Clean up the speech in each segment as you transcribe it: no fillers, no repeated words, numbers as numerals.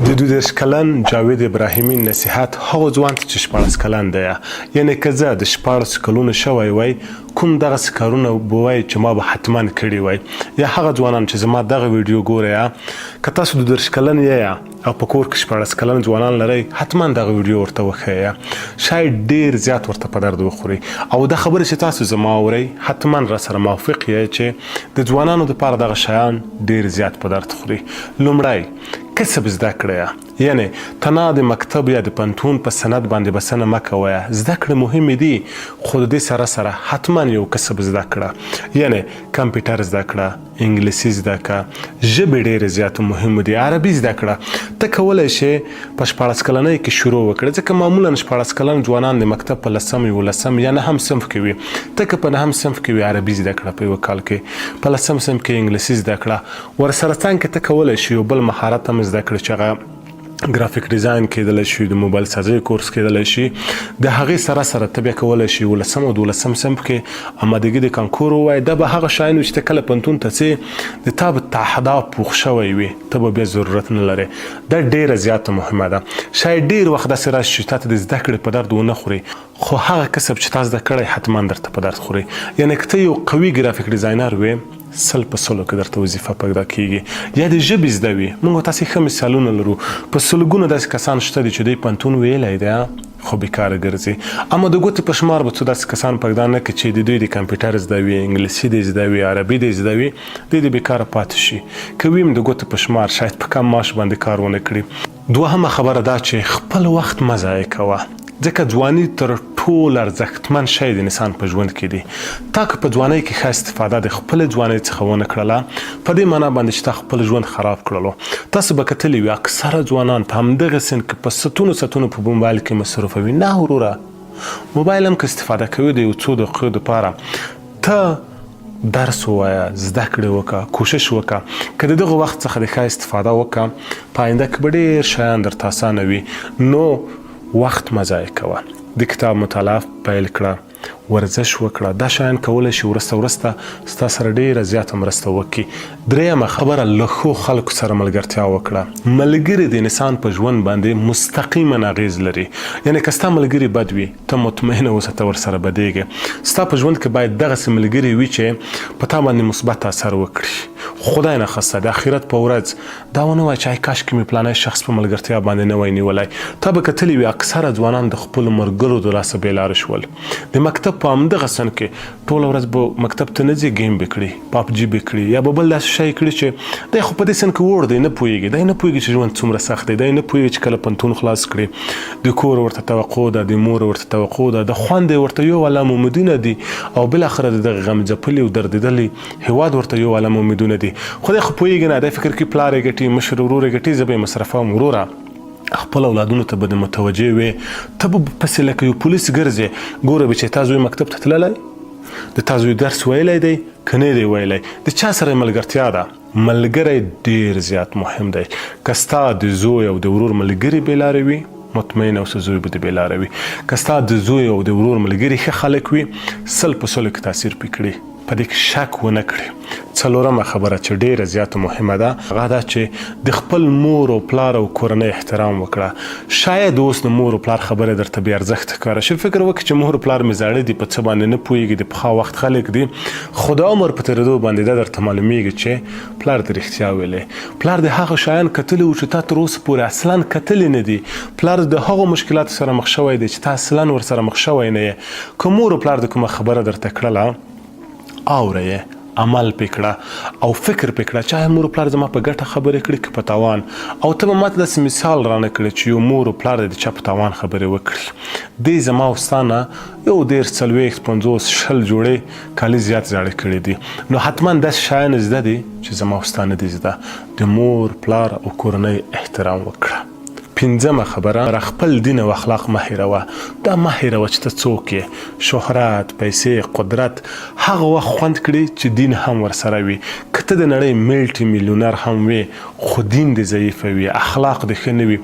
د 22 کلن جاوید ابراهیمي نصیحت هغه ځوان ته چې 14 کلن دی، یعنی که زه د 14 کلونو شوی وای کوم دغه کارونه به وای چې ما به حتما کړي وای، یا هغه ځوانان چې زما دغه ویډیو ګوري که تاسو 22 کلن یې او په کور کې 14 کلن ځوانان لرئ حتما دغه ویډیو ورته وښایه، شاید ډیر زیات ورته په درد وخوري. او دا خبره چې تاسو زما اورئ حتما را سره موافق یې چې د ځوانانو دپاره دغه شیان ډیر زیات په درد خوري. لومړی کسب زده کړئ، یعنی تنها د مکتب یا د پوهنتون په سند باندې بسنه مه کوئ. زده کړې مهمې دي خو د دې سره سره حتما یو کسب زده کړه، یعنی کمپیوټر زده کړه، انګلیسي زده کړه، ژبې ډېرې زیات مهمې دي، عربي زده کړه. ته کولی شې په 14 کلنۍ کې شروع وکړې، ځکه معمولا 14 کلن ځوانان د مکتب په 10 11 یا 9 صنف کې وي. ته که په 9 صنف کې وي عربي زده کړه په یوه کال کې، په 10 صنف کې انګلیسي زده کړه. ورسره څنګ کې ته کولی شې یو بل مهارت هم زده کړې چې هغه ګرافیک ډیزاین کېدلی شي، د موبایل سازۍ کورس کېدلی شي. د هغې سره سره ته بیا کولی شي 11 او 12 صنف کې آمادګي د کانکور ووایې. دا به هغه شیان وي چې ته کله پوهنتون ته ځې د تا به تهداف پوخ شوی وي، ته به بیا ضرورت نه لرې. دا ډېره زیاته مهمه ده. شاید ډېر وخت داسې راشي چې تا ته د زده کړې په درد ونه خوري، خو هغه کسب چې تا زده کړی حتما درته په درد خوري. یعنی که ته یو قوي ګرافیک ډیزاینر وې 100% کې درته وظیفه پیدا کیږي. یا د ژبې زده وي، موږ تاسې ښه مثالونه لرو، په سلګونو داسې کسان شته دي چې دوی پوهنتون ویلی دی خو بیکاره ګرځي. اما د ګوتې په شمار به څو داسې کسان پیدا نه کړي چې د دوی د کمپیوټر زده وي، انګلیسي دې زده وي، عربي دې زده وي، دوی د بیکاره پاتې شي. که ویم د ګوتې په شمار شاید په کم معاش باندې کار ونه کړي. دوهمه خبره دا چې خپل وخت مه ضایع کوه، ځکه ځواني تر ټول ارزښتمن شی د انسان په ژوند کې دی. تا که په ځوانۍ کې ښه استفاده د خپل ځوانۍ څخه ونه کړله، په دې معنا باندې چې تا خپل ژوند خراب کړلو. تاسو به کتلي وي اکثره ځوانان په همدغه سن کې په ساعتونو په موبایل کې مصروفوي. نه وروره، موبایل هم که استفاده کوي د یو څو دقیقو دپاره، ته درس ووایه، زده کړې وکړه، کوشش وکړه. که د دغه وخت څخه د ښه استفاده وکړه په آینده کې به ډېر شیان درته اسانه وي. نو وخت مه ضایع کوه، د کتاب مطالعه پیل کړه، ورزش وکړه. دا شیان کولی شي ورسته ستا سره ډېره زیاته مرسته وکړي. درېیمه خبره له ښو خلکو سره ملګرتیا وکړه. ملګري د انسان په ژوند باندې مستقیما اغیز لري. یعنی که ستا ملګري بد وي ته مطمئنه اوسه ته ورسره بدېږې. ستا په ژوند کې باید دغسې ملګري وي چې په تا باندې مثبت اثر وکړي. خدای نخواسته د آخرت په ورځ دا ونه وایه چې کاشکې مې پلانی شخص په ملګرتیا باندې نه وای نیولی. تا به کتلي وي اکثره ځوانان د خپلو ملګرو د لاسه بېلاره شول. د مکتب په همدغه سن کې ټوله ورځ به مکتب ته نه ځي، گیم به کړي، پابجي به کړي، یا به بل داسې شی کړي چې دی خو په دې سن کې وړ دی، نه پوهېږي، دی نه پوهېږي چې ژوند څومره سخت دی، دی نه پوهېږي چې کله پوهنتون خلاص کړي. د کور ورته توقع ده، د مور ورته توقع ده، د خوند ورته یو عالم امیدونه دي، او بالاخره د دغه غم ځپلي او دردېدلي هېواد ورته یو عالم امیدونه دي. خو دی خو پوهېږي نه، دی فکر کوي پلار یې ګټي، مشر ورور یې ګټي، زه به یې مصرفوم. وروره خپل اولادونو ته به د متوجه وې، ته به پسې لکه یو پولیس ګرځې، ګوره به چې تا زوی مکتب ته تللی، د تا زوی درس ویلی دی که نه دی ویلی، د چا سره ملګرتیا ده. ملګری ډېر زیات مهم دی. که ستا د زوی او د ورور ملګري بېلارې وي، مطمئن اوسه زوی به د بېلاره وي. که ستا د زوی او د ورور ملګري ښه خلک وي، 100% کې تاثیر پرې کړي، په دې کې شک ونه کړي. څلورمه خبره چې ډېره زیاته مهمه ده هغه دا چې د خپل مور او پلار او کورنۍ احترام وکړه. شاید اوس د مور او پلار خبره درته بې ارزښته ښکاره شي، فکر وکړه چې مور او پلار مې زاړه دي، په څه باندې نه پوهېږي، د پخوا وخت خلک دي، خو د عمر په تېرېدو باندې دا درته معلومیږي چې پلار دې رښتیا ویلی. پلار دې هغه شیان کتلي وو چې تا تر اوسه پورې اصلا کتلي نه دي. پلار د هغو مشکلاتو سره مخ شوی دی چې تا اصلا ورسره مخ شوی نه یې. که مور او پلار د کومه خبره درته کړله، اوره یې، عمل پې کړه او فکر پې کړه چې مور او پلار زما په ګټه خبرې کړي که په تاوان. او ته به ماته داسې مثال رانه کړې چې یو مور او پلار د چا په تاوان خبرې وکړي. دی زما او ستا نه یو 30 40 50 60 جوړې کالي زیات زاړه کړي دي. نو حتما داسې شیان زده دي چې زما او ستا نه دي زده. د مور پلار او کورنۍ احترام وکړه. پنځمه خبره، خپل دین او اخلاق مه هېروه. دا مه هېروه چې ته څوک یې. شهرت، پیسې، قدرت هغه وخت خوند کړي چې دین هم ورسره وي. که ته د نړۍ ملټي میلیونر هم وي خو دین دې ضعیفه وي، اخلاق دې ښه نه وي،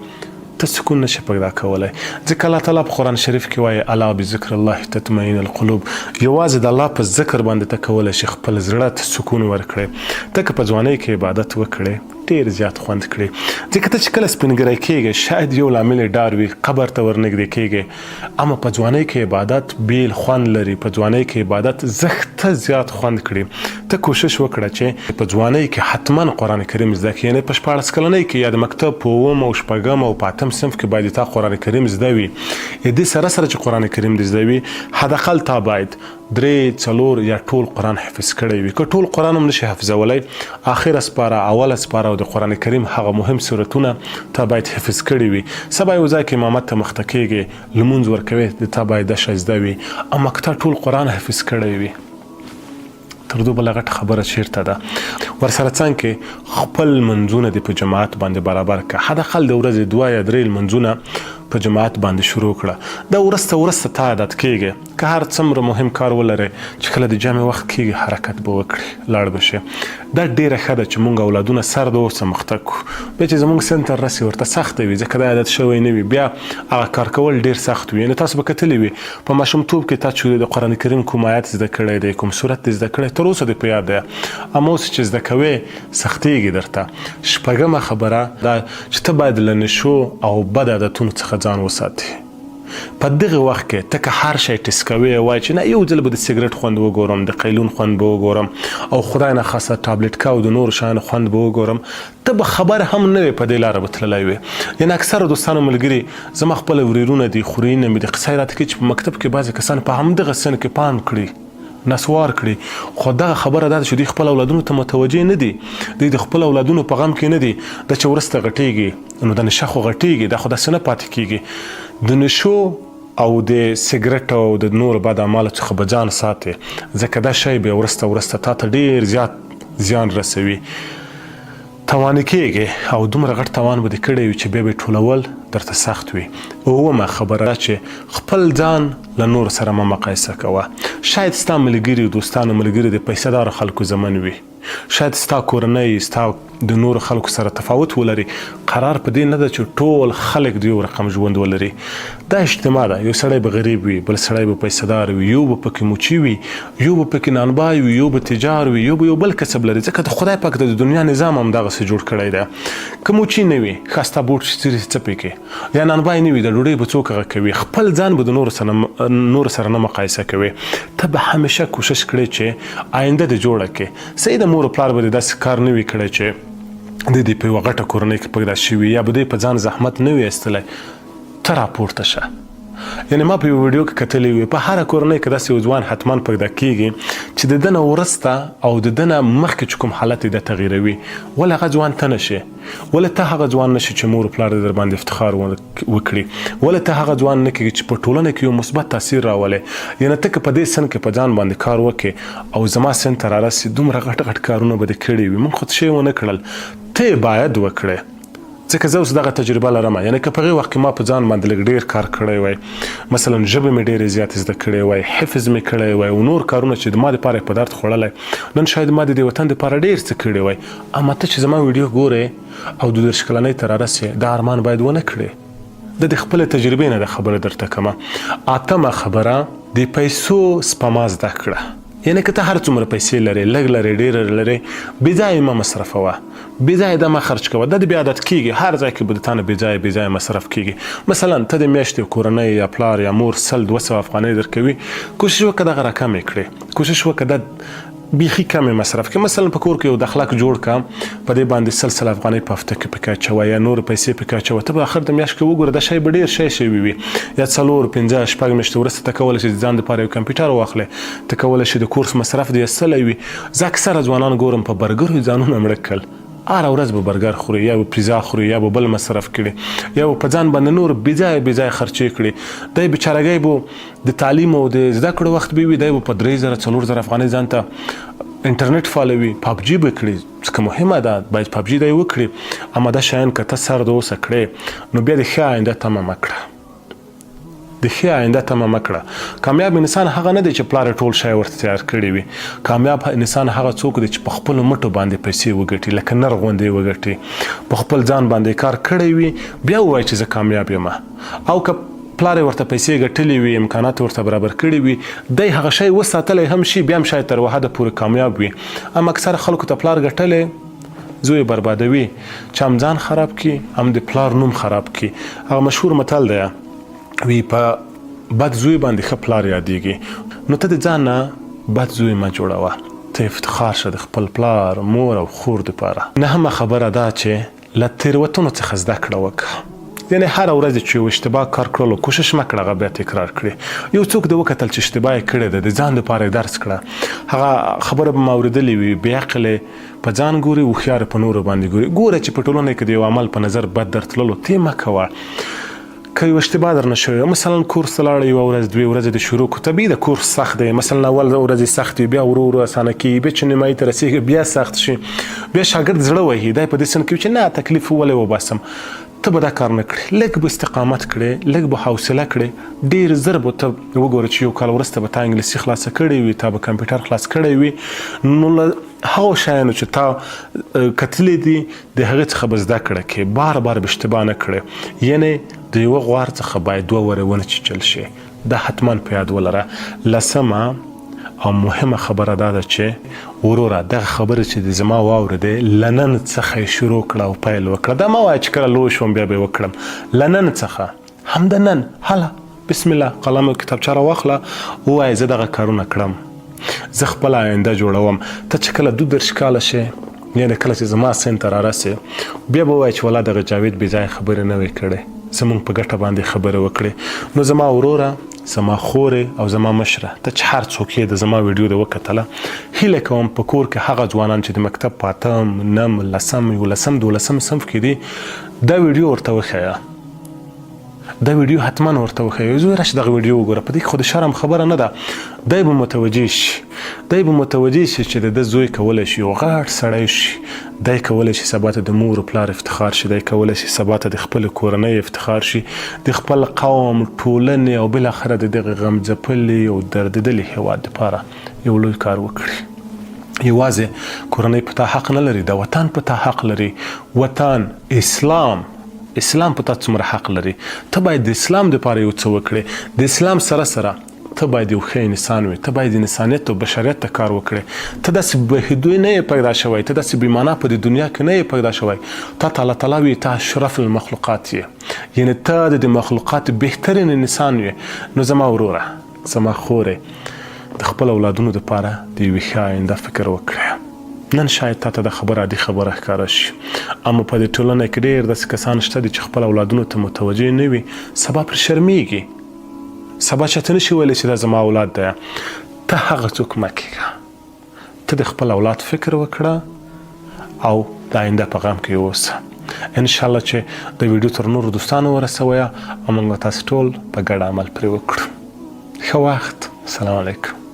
ته سکون نشي پیدا کولی. ځکه الله تعالی په قرآن شریف کې وایي الا بذکر الله تطمئن القلوب. یوازې د الله په ذکر باندې ته کولی شي خپل زړه ته سکون ورکړې. ته که په ځوانۍ کې عبادت وکړې ډېر زیات خوند کړي. ځکه ته چې کله سپینګری کېږې شاید یو لامل یې ډار وي قبر ته ورنږدې کېږې، اما په ځوانۍ کې عبادت بیل خوند لري. په ځوانۍ کې عبادت زښته زیات خوند کړي. ته کوشش وکړه چې په ځوانۍ کې حتما قرآن کریم زده کړې، یعنې په 14 کلنۍ کې یا د مکتب په اووم او شپږم او په اتم صنف کې باید تا قرآن کریم زده وي. دې سره سره چې قرآن کریم دې زده وي حداقل تا باید 3 4 یا ټول قرآن حفظ کړی وي. که ټول قرآن هم نشي حفظولی آخره سپاره اوله سپاره او د قرآن کریم هغه مهم سورتونه تا باید حفظ کړي وي. سبا یو ځای کې امامت ته مخته کېږې لمونځ ورکوې د تا باید دا شی زده وي. اما که تا ټول قرآن حفظ کړی وي تر دې بله غټه خبره چیرته ده؟ ورسره څنګ کې خپل منځونه دې په جماعت باندې برابر کړه. حداقل د ورځې 2 یا 3 لمونځونه په جماعت باندې شروع کړه. دا ورسته تا عادت کېږي. که هر څومره مهم کار ولرې چې کله د جمع وخت کېږي حرکت به وکړي، لاړ به شي. دا ډېره ښه ده چې موږ اولادونه سر د اوسه مخته کړو. بیا چې زموږ سن ته رسي ورته سخته وي ځکه دا عادت شوی نه وي، بیا هغه کار کول ډېر سخت وي. یعنې تاسو به کتلي وي په ماشومتوب کې تا چې د قرآن کریم کوم آیت زده کړی دی، کوم سورت دې زده کړی، تر اوسه دې په یاد دی. اما اوس چې زده کوې سختېږي درته. شپږمه خبره دا چې ته باید له نشو او بد عادتونو څخه ځان وساتي. په دغه وخت کې ته که هر شی ټیس کوې وایي چې نه یو ځل به د سګرټ خوند وګورم، د قیلون خوند به وګورم او خدای نه خاصه ټابلیټ کا او د نورو شیانو خوند به وګورم، ته به خبر هم نه وې په دې لاره به تللی وې. یعنې اکثره دوستانو ملګري زما خپله ورېرونه دي خورینه مې د قصه راته کوي چې په مکتب کې بعضې کسان په همدغه سن کې پام کړي نسوار کړي، خو دغه خبره دا ده چې دوی خپل اولادونو ته متوجه نه دي. دوی د خپل اولادونو په غم کې نه دي. دا چې وروسته غټېږي نو د نشه خو غټېږي، دا خو داسې نه پاتې کېږي. د نشو او د سګرټ او د نورو بد اعمالو څخه به ځان ساتې ځکه دا شی بیا وروسته تا ته ډېر زیات زیان رسوي. توانې کېږي او دومره غټ توان به دې کړی وي چې بیا به یې ټولول درته سخت وي. اومه خبره دا چې خپل ځان له نورو سره مه مقایسه کوه. شاید ستا ملګري دوستانو ملګري د پیسه دارو خلکو زمن وي، شاید ستا کورنۍ ستا د نورو خلکو سره تفاوت ولري. قرار په دې نه ده چې ټول خلک د یو رقم ژوند ولري. دا اجتماع ده. یو سړی به غریب وي، بل سړی به پیسه دار وي، یو به پکې موچي وي، یو به پکې نانبای وي، یو به تجار وي، یو به یو بل کسب لري. ځکه د خدای پاک د دنیا نظام هم دغسې جوړ کړی دی. که موچي نه وي ښه ستا بوټ څه پکې یا نانبای نه وي د ډوډۍ به څوک هغه کوي. خپل ځان به د نورو سره نه مقایسه کوي. ته به همیشه کوشش کړې چې آینده دې جوړه کړې. صحیح د مور و پلار به دې داسې کار نه وي کړی چې د دې په یوه غټه کورنۍ کې پیدا شوي یا به دوی په ځان زحمت نه وي ایستلی. ته راپورته شه. یعنې ما په یو ویډیو کې کتلی وي په هره کورنۍ کې داسې یو ځوان حتما پیدا کېږي چې د ده نه وروسته او د ده نه مخکې چې کوم حالت یې ده تغیروي. ولې هغه ځوان ته نه شي؟ ولې ته هغه ځوان نه شي چې مور پلار دې در باندې افتخار وکړي؟ ولې ته هغه ځوان نه کېږي چې په ټولنه کې یو مثبت تاثیر راولي؟ یعنې ته که په دې سن کې په ځان باندې کار وکړې او زما سن ته رارسي دومره غټ غټ کارونه به دې کړي وي، موږ خو څه شی ونه کړل. ته باید وکړې ځکه زه اوس دغه تجربه لرم. یعنې که په هغې وخت کې ما په ځان باندې لږ ډېر کار کړی وای، مثلا ژبې مې ډېرې زیاتې زده کړی وای، حفظ مې کړی وای او نور کارونه چې د ما دپاره یې په درد خوړلی، نن شاید ما د دې وطن دپاره ډېر څه کړي وای. اما ته چې زما ویډیو ګورې او 32 کلنۍ ته رارسې دا ارمان باید ونه کړې. د خپلې تجربې نه د خبره درته کومه. اتمه خبره د پیسو سپما زده کړه. یعنې که ته هر څومره پیسې لرې، لږ لرې، ډېره لرې، بې ځایه مه مصرفوه، بې ځایه دا مه خرج کوه. دا د بې عادت کېږي. هر ځای کې به د تا نه بې ځایه مصرف کېږي. مثلا ته د میاشتې کورنۍ یا پلار یا مور 100-200 افغانۍ درکوي، کوشش وکړه دغه راکمې کړې. کوشش وکړه دا بیخي کمې مصرف کړي. مثلا په کور کې یو دخلک جوړ کړه، په دې باندې 100 افغانۍ په هفته کې پکې اچوه یا نور پیسې پکې اچوه. ته به اخر د میاشت کې وګوره دا شی به ډېر شی شوي وي. یا 4-5-6 میاشتې وروسته ته کولی شې د ځان دپاره یو کمپیوټر واخلې، ته کولی شې د کورس مصرف دې ایستلی وي. زه اکثره ځوانان ګورم په برګرو یې ځانونه مړه کړل. هره ورځ به برګر خوري یا به پیزا خوري یا به بل مصرف کړي یا به په ځان باندې نور بې ځایه خرچې کړي. دی بېچارهګۍ به د تعلیم او د زده کړو وخت به وي، دی به په 3,000-4,000 افغانۍ ځان ته انټرنیټ فالوي، پابجي به کړي، ځکه مهمه ده باید پابجي دی وکړي. اما دا شیان که ته سر د اوسه کړې نو بیا د ښه آینده تمه مه کړه. د ښې آینده تمه مه کړه. کامیاب انسان هغه نه دی چې پلار ټول شی ورته تیار کړی وي. کامیاب انسان هغه څوک دی چې په خپلو مټو باندې پیسې وګټي، لکه نر غوندې وګټي، په خپل ځان باندې کار کړی وي، بیا ووایي چې زه کامیاب یم. او که پلار ورته پیسې ګټلې وي، امکانات ورته برابر کړي وي، دی هغه شی وساتلی هم شي، بیا هم شاید تر وحده پورې کامیاب وي. اما اکثره خلکو ته پلار ګټلی زوی بربادوي چې هم ځان خراب کړي هم د پلار نوم خراب کړي. هغه مشهور متل دی وی په بد زوی باندې ښه پلار یادېږي. نو ته د ځان نه بد زوی مه جوړوه، ته افتخار شه د خپل پلار مور او خور دپاره. نهمه خبره دا چې له تېروتنو څخه زده کړه وکړه. یعنې هره ورځ چې یو اشتباه کار کړلو کوشش مه کړه هغه بیا تکرار کړې. یو څوک دې وکتل چې اشتباه یې کړې ده، د ځان دپاره یې درس کړه. هغه خبره به ما اورېدلې وي بېعقلې په ځان ګوري، هوښیار په نورو باندې ګوري. ګوره چې په ټولنه کې د یو عمل په نظر بد درتللو ته مه کوه. که یو اشتباه درنه شوی مثلا کورس ته لاړه یوه ورځ دوې ورځې د شروع کو طبیعي د کورس سخت دی، مثلا اول ورځې سخت وي بیا ورو ورو اسانه کېږي، بیا چې نیمایي ته رسېږي بیا سخت شي، بیا شاګرد زړه وهي دی په دې سن کې چې نه تکلیف ولې وباسم. ته به دا کار نه کړې، لږ به استقامت کړې، لږ به حوصله کړې، ډېر زر به ته وګوره چې یو کال وروسته به تا انګلیسي خلاصه کړې وي، تا به کمپیوټر خلاص کړی وي. نو له هغو شیانو چې تا کتلې دي د هغې څخه به زده کړه کې بار بار به اشتباه نه کړې. یعنې د یوه غوار څخه باید 2 وره ونه چیچل شي. دا حتما په یاد ولره. لسمه او مهمه خبره دا ده چې وروره دغه خبره چې د زما واورېدې له نن څخه یې شروع کړه او پیل وکړه. دا مه وایه چې کله لوی شوم بیا به یې وکړم. له نن څخه همد نن هله بسم الله قلم او کتابچه راواخله ووایه زه دغه کارونه کړم، زه خپله آینده جوړوم. ته چې کله 32 کاله شې یعنې کله چې زما سن ته رارسې بیا به ووایه چې والله دغه جاوید بېځایه خبرې نه وې کړې، زمونږ په ګټه باندې خبرې وکړې. نو زما وروره، زما خورې او زما مشره، ته چې هر څوک یې د زما ویډیو د وکتله، هیله کوم په کور کې هغه ځوانان چې د مکتب په 8م، 9م، 10م، 11م، 12م صنف کې دي دا ویډیو ورته وښیه. دا ویډیو حتما ورته وښیه. زوی راشه دغه ویډیو وګوره، په دې کې خو د شرم خبره نه ده. دی به متوجه شي، دی به متوجه شي چې د ده زوی کولی شي یو غټ سړی شي، دی کولی شي سبا ته د مور و پلار افتخار شي، دی کولی شي سبا ته د خپلې کورنۍ افتخار شي، د خپل قوم، ټولنې او بالاخره د دغه غمځپلي او دردېدلي هېواد دپاره یو لوی کار وکړي. یوازې کورنۍ په تا حق نه لري، د وطن په تا حق لري. وطن، اسلام په تا څومره حق لري. ته باید د اسلام دپاره یو څه وکړې. د اسلام سره سره ته باید یو ښه انسان وي، ته باید انسانیت او بشریت ته کار وکړې. ته داسې بهدوی نه یې پیدا شوی، ته داسې بېمانا په دې دنیا کې نه یې پیدا شوی. تا ته الله تعالی وي ته اشرف المخلوقات یې، یعنې ته د مخلوقات بهترین انسان یې. نو زما وروره، زما خورې، د خپل اولادونو دپاره د یوې ښه آینده فکر وکړه. نن شاید تا ته د خبره عادي خبره ښکاره شي، اما په دې ټولنه کې ډېر داسې کسان شته دي چې خپل اولادونو ته متوجه نه وي، سبا پرې شرمېږي، سبا چاته نشي ویلی چې دا زما اولاد دی. ته هغه څوک مه کېږه، ته د خپل اولاد فکر وکړه او د آینده په غم کې اوسه. انشاءالله چې د ویډیو تر نورو دوستانو ورسویه او موږ تاسې ټول په ګډه عمل پرې وکړو. ښه وخت. سلام علیکم.